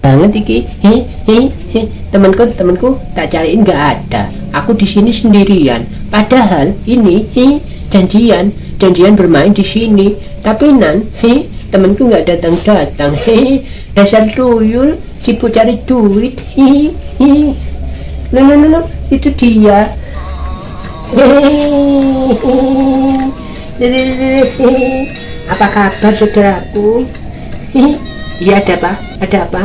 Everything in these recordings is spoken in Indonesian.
banget iki. Temanku tak cariin nggak ada. Aku di sini sendirian. Padahal ini janjian bermain di sini. Tapi temanku nggak datang. Dasar tuyul, sibuk cari duit. No, itu dia. Apa kabar saudaraku? Iya, ada apa?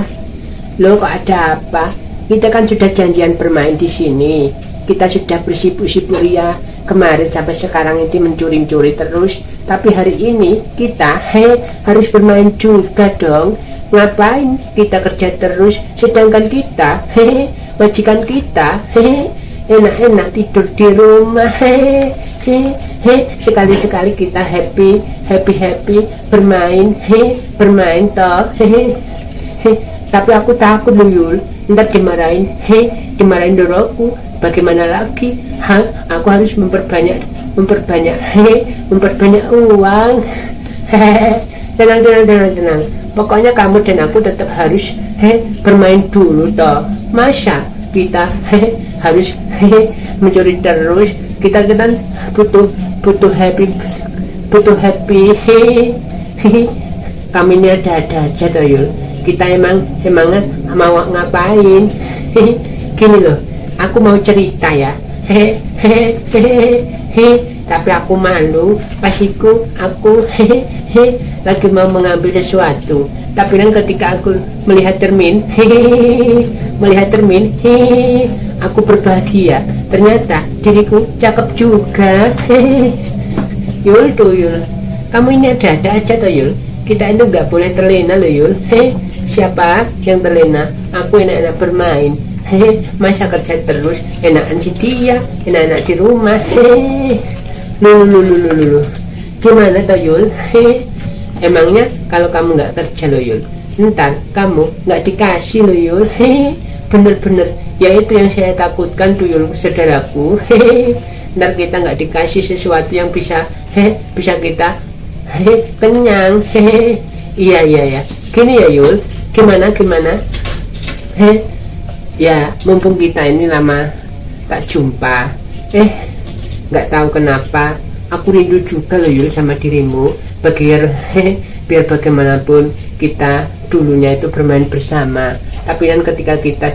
Loh, kok ada apa? Kita kan sudah janjian bermain di sini. Kita sudah bersibuk-sibuk ya kemarin sampai sekarang ini mencuri terus. Tapi hari ini kita harus bermain juga dong. Ngapain kita kerja terus sedangkan kita majikan kita enak-enak tidur di rumah. Sekali-sekali kita happy bermain toh. Tapi aku takut loh Yul, ntar dimarahin doroku. Bagaimana lagi? Aku harus memperbanyak uang. Tenang. Pokoknya kamu dan aku tetap harus bermain dulu toh. Masa kita harus mencuri terus? Kita butuh happy. Kami ini ada aja toh Yul. Kita emang mau ngapain? Gini loh, aku mau cerita ya. Tapi aku malu pas aku lagi mau mengambil sesuatu. Tapi kan ketika aku melihat cermin, aku berbahagia. Ternyata diriku cakep juga. Yul, kamu ini ada aja toh Yul. Kita itu nggak boleh terlena loh Yul. Siapa yang terlena? Aku enak-enak bermain. Masa kerja terus, enakan si dia, enak-enak di rumah. Lulu. Gimana toh Yul? Emangnya kalau kamu nggak kerja loh Yul, ntar kamu nggak dikasih loh Yul. Bener-bener, ya itu yang saya takutkan tuh Yul, saudaraku. Ntar kita nggak dikasih sesuatu yang bisa kita kenyang. Iya. Gini ya Yul, gimana? Ya mumpung kita ini lama tak jumpa, nggak tahu kenapa aku rindu juga loh Yul sama dirimu. Biar bagaimanapun kita dulunya itu bermain bersama. Tapi kan ketika kita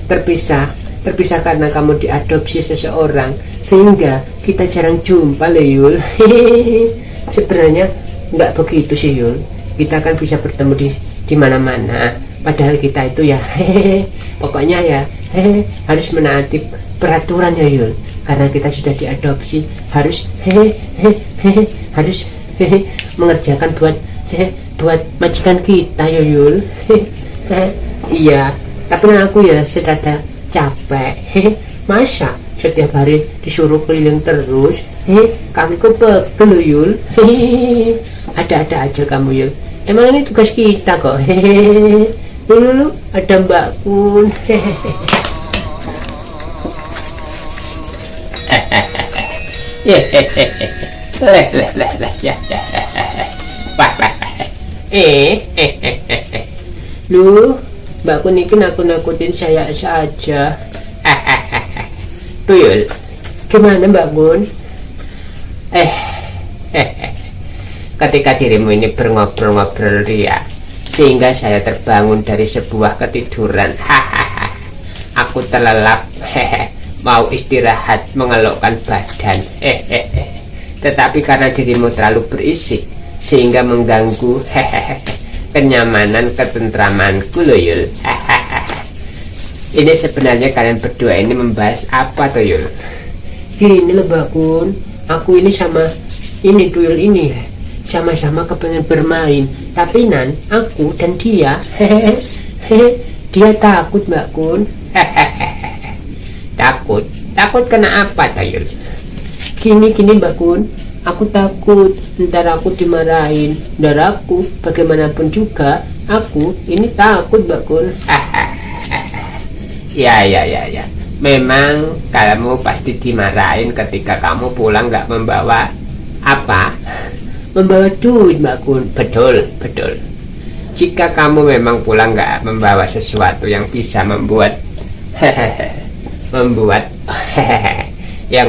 terpisah karena kamu diadopsi seseorang, sehingga kita jarang jumpa loh Yul. Sebenarnya nggak begitu sih Yul. Kita kan bisa bertemu di mana-mana. Padahal kita itu ya pokoknya ya harus menaati peraturan ya Yul. Karena kita sudah diadopsi, harus mengerjakan buat majikan kita ya Yul. Iya, tapi aku ya sedada capek. Masa setiap hari disuruh keliling terus, kakiku pegel loh Yul. Ada aja kamu Yul. Emang ini tugas kita kok. Dulu ada Mbak Kun. Lu Mbak Kun ini nakut-nakutin saya saja. Tuyul, gimana Mbak Kun? Ketika dirimu ini ngobrol ria, sehingga saya terbangun dari sebuah ketiduran. Aku terlelap, mau istirahat mengelukkan badan. Tetapi karena dirimu terlalu berisik, sehingga mengganggu kenyamanan ketentramanku loh Yul. Ini sebenarnya kalian berdua ini membahas apa tuh Yul? Gini loh Mbak Kun, aku ini sama ini Tuyul ini sama-sama kepengen bermain, tapi aku dan dia dia takut Mbak Kun. Takut kena apa Tuyul? Gini Mbak Kun, aku takut ntar aku dimarahin. Ntar aku bagaimanapun juga aku ini takut Mbak Kun. Ya, memang kamu pasti dimarahin ketika kamu pulang nggak membawa apa? Membawa duit Mbak Kun. Betul. Jika kamu memang pulang nggak membawa sesuatu yang bisa membuat yang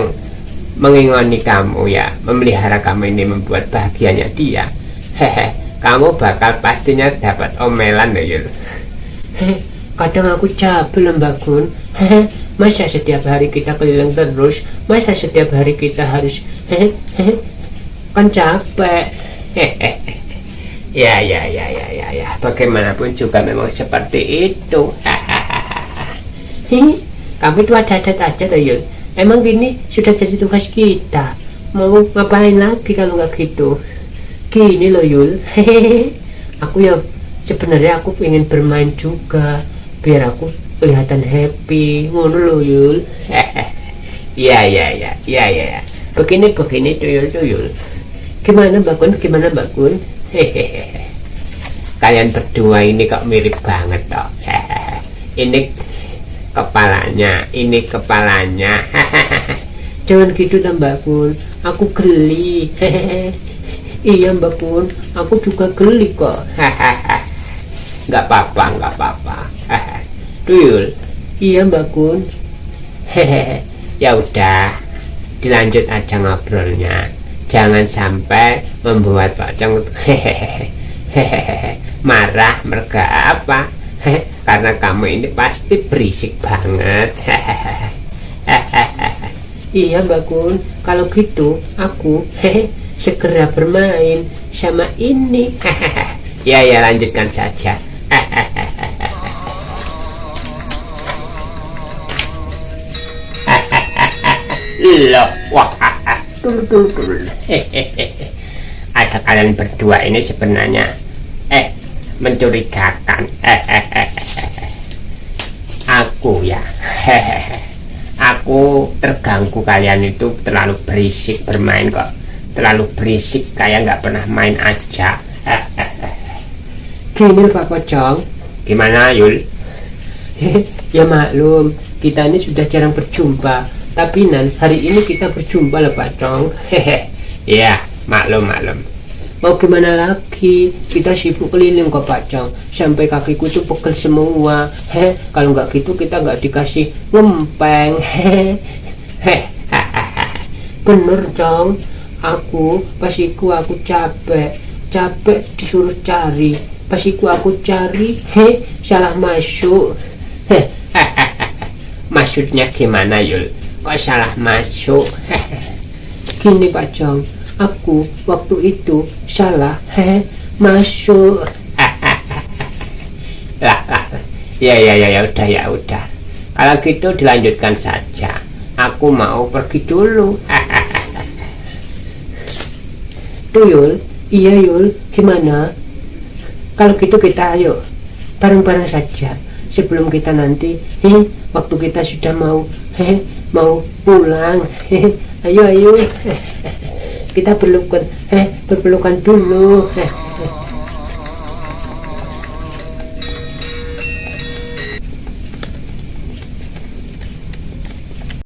mengingoni kamu ya, memelihara kamu ini, membuat bahagianya dia, kamu bakal pastinya dapat omelan ya Yul. Kadang aku capek loh Mbak Gun. Masa setiap hari kita keliling terus, masa setiap hari kita harus kan capek. Ya, bagaimanapun juga memang seperti itu. Kamu itu ada-ada aja tuh Yul. Emang gini sudah jadi tugas kita. Mau ngapain lagi kalau nggak gitu? Gini loh Yul. Aku ya sebenarnya aku pengen bermain juga, biar aku kelihatan happy. Ngono loh Yul. Ya. Begini tuyul. Gimana Mbak Gun? Kalian berdua ini kok mirip banget toh. Ini kepalanya. Jangan gitu toh Mbak Gun, aku geli. Iya Mbak Gun, aku juga geli kok. Nggak apa-apa. Tuyul. Iya Mbak Gun. Ya udah, dilanjut aja ngobrolnya. Jangan sampai membuat Pocong marah, merga apa. Karena kamu ini pasti berisik banget. Iya Mbak Gun, kalau gitu aku segera bermain sama ini. Ya lanjutkan saja. Loh, wah, dulu. Ada kalian berdua ini sebenarnya mencurigakan. Aku ya, aku terganggu, kalian itu terlalu berisik bermain kok, terlalu berisik kayak nggak pernah main aja. Gini Pak Pocong. Gimana Yul? Ya maklum, kita ini sudah jarang berjumpa, tapi hari ini kita berjumpa loh Pocong. Ya maklum. Mau gimana lagi, kita sibuk keliling kok Pocong, sampai kakiku tuh pegel semua. Kalau nggak gitu kita nggak dikasih ngempeng. Bener Cong, aku capek disuruh cari, aku cari, salah masuk. Maksudnya gimana Yul? Kok salah masuk? Gini Pocong, aku waktu itu salah masuk. Ya udah. Kalau gitu dilanjutkan saja. Aku mau pergi dulu. Tuyul, iya Yul, gimana? Kalau gitu kita ayo bareng-bareng saja. Sebelum kita nanti, waktu kita sudah mau pulang, ayo kita berpelukan dulu.